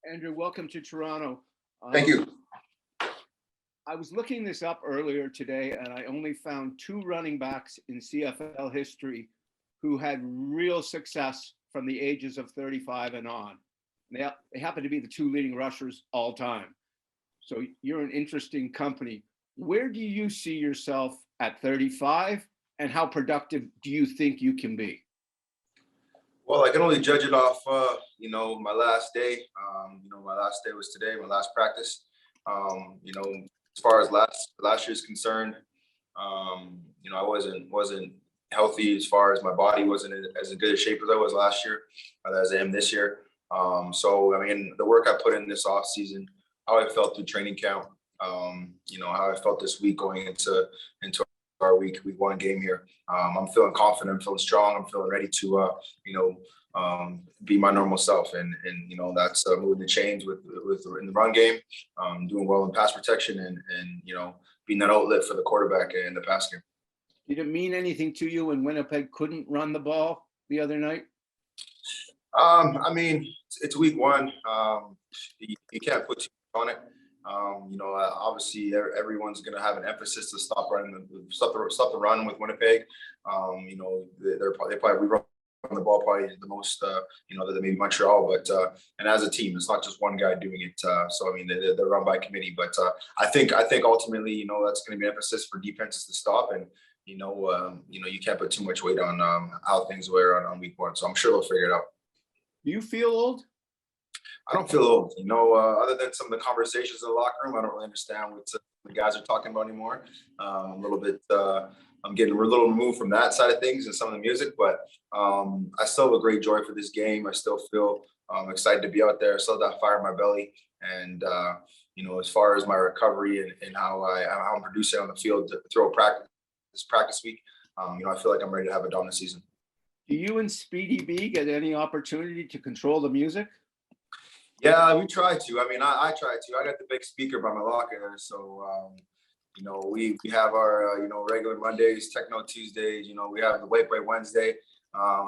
Andrew, welcome to Toronto. Thank you. I was looking this up earlier today, and I only found two running backs in CFL history who had real success from the ages of 35 and on. They happen to be the two leading rushers all time. So you're an interesting company. Where do you see yourself at 35, and how productive do you think you can be? Well, I can only judge it off, my last day. My last day was today, my last practice. As far as last year's concerned, I wasn't healthy as far as my body wasn't as in good a shape as I was last year, as I am this year. The work I put in this off season, how I felt through training camp, how I felt this week going into our week one game here. I'm feeling confident, I'm feeling strong, I'm feeling ready to be my normal self, and that's moving the chains with in the run game, doing well in pass protection, and being that outlet for the quarterback in the pass game. Did it mean anything to you when Winnipeg couldn't run the ball the other night? It's week one. You can't put too much on it. Obviously everyone's going to have an emphasis to stop the run with Winnipeg. They probably run the ball probably the most, than maybe Montreal, but and as a team, it's not just one guy doing it. They're run by committee, but I think ultimately, that's going to be emphasis for defenses to stop, and you can't put too much weight on how things were on week one. So I'm sure they'll figure it out. Do you feel old? I don't feel old, other than some of the conversations in the locker room. I don't really understand what the guys are talking about anymore. I'm getting a little removed from that side of things and some of the music, but I still have a great joy for this game. I still feel excited to be out there. I still have that fire in my belly. And, as far as my recovery and how I'm producing on the field to throw this practice week, I feel like I'm ready to have a dominant season. Do you and Speedy B get any opportunity to control the music? Yeah, we try to. I try to. I got the big speaker by my locker, so we have our regular Mondays, Techno Tuesdays. We have the White Break Wednesday,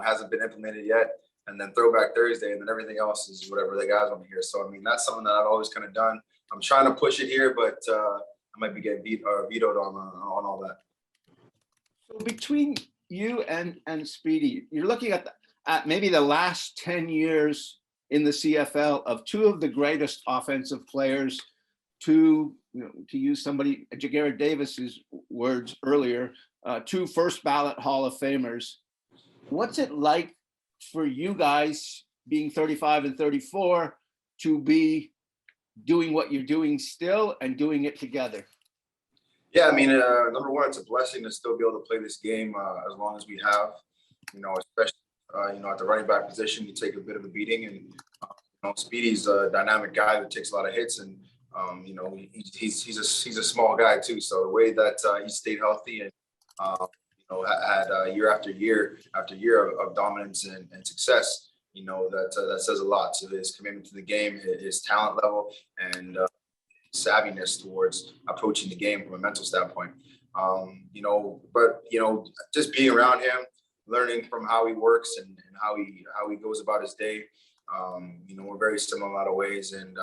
hasn't been implemented yet, and then Throwback Thursday, and then everything else is whatever the guys want to hear. So that's something that I've always kind of done. I'm trying to push it here, but I might be getting vetoed on all that. So between you and Speedy, you're looking at maybe the last 10 years in the CFL of two of the greatest offensive players, to use somebody, Jagger Davis's words earlier, two first ballot Hall of Famers. What's it like for you guys, being 35 and 34, to be doing what you're doing still and doing it together? Yeah, number one, it's a blessing to still be able to play this game as long as we have, especially at the running back position. You take a bit of a beating, and Speedy's a dynamic guy who takes a lot of hits, and he's a small guy too. So the way that he stayed healthy and had year after year of dominance and success, that says a lot. So his commitment to the game, his talent level, and savviness towards approaching the game from a mental standpoint. Just being around him, learning from how he works and how he goes about his day. We're very similar in a lot of ways, and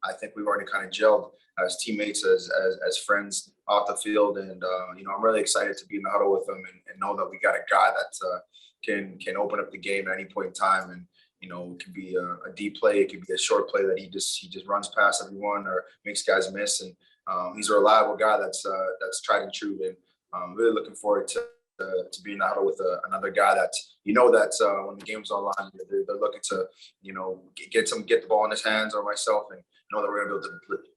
I think we've already kind of gelled as teammates, as friends off the field, and I'm really excited to be in the huddle with him and know that we got a guy that can open up the game at any point in time, and it could be a deep play, it could be a short play that he just runs past everyone or makes guys miss, and he's a reliable guy that's tried and true, and I'm really looking forward to being out with another guy that when the game's online, they're looking to get the ball in his hands, or myself, and know that we're going to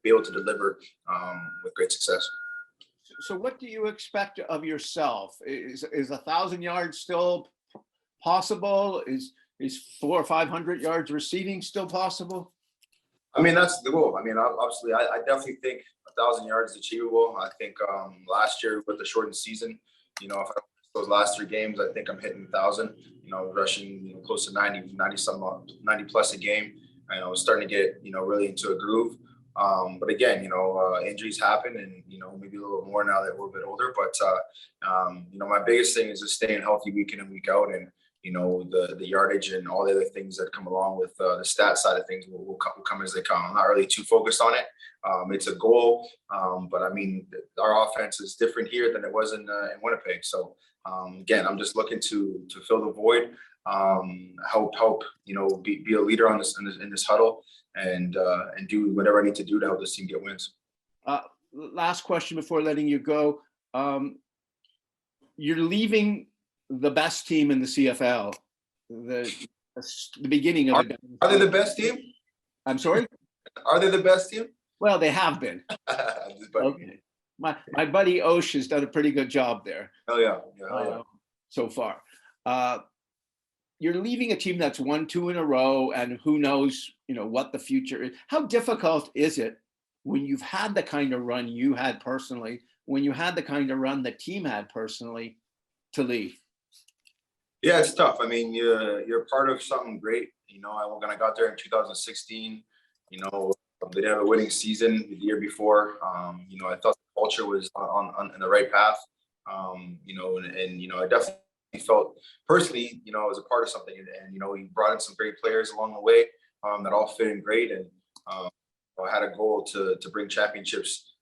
be able to deliver with great success. So what do you expect of yourself? Is 1,000 yards still possible? Is 400 or 500 yards receiving still possible? That's the goal. Obviously, I definitely think 1,000 yards is achievable. I think last year with the shortened season, if I those last 3 games, I think I'm hitting 1,000. Rushing close to 90 plus a game. I was starting to get really into a groove. But again, injuries happen, and maybe a little bit more now that we're a bit older. But my biggest thing is just staying healthy week in and week out, and the yardage and all the other things that come along with the stat side of things will come as they come. I'm not really too focused on it. It's a goal, but I mean, our offense is different here than it was in Winnipeg. So again, I'm just looking to fill the void, help be a leader on in this huddle, and do whatever I need to do to help this team get wins. Last question before letting you go. You're leaving the best team in the CFL, the beginning of it. Are they the best team? I'm sorry? Are they the best team? Well, they have been. Okay. My buddy Osh has done a pretty good job there. Oh yeah. So far. You're leaving a team that's won 2 in a row, and who knows, what the future is. How difficult is it when you've had the kind of run you had personally, when you had the kind of run the team had personally, to leave? Yeah, it's tough. I mean, you're part of something great. When I got there in 2016, they didn't have a winning season the year before. I thought the culture was on the right path. I definitely felt personally, I was a part of something, and we brought in some great players along the way that all fit in great, and I had a goal to bring championships,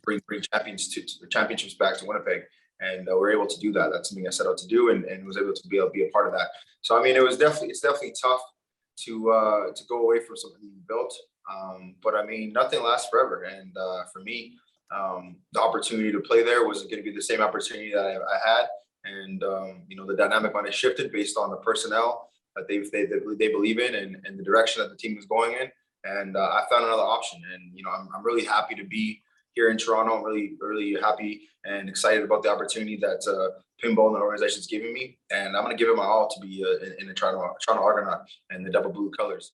bring championships back to Winnipeg, and we're able to do that. That's something I set out to do, and was able to be a part of that. So I mean, it's definitely tough to go away from something you built, but I mean, nothing lasts forever, and for me, the opportunity to play there was going to be the same opportunity that I had. And the dynamic might have shifted based on the personnel that they believe in, and the direction that the team was going in. And I found another option, and I'm really happy to be here in Toronto. I'm really happy and excited about the opportunity that Pinball and the organization is giving me, and I'm going to give it my all to be in the Toronto Argonaut and the double blue colors.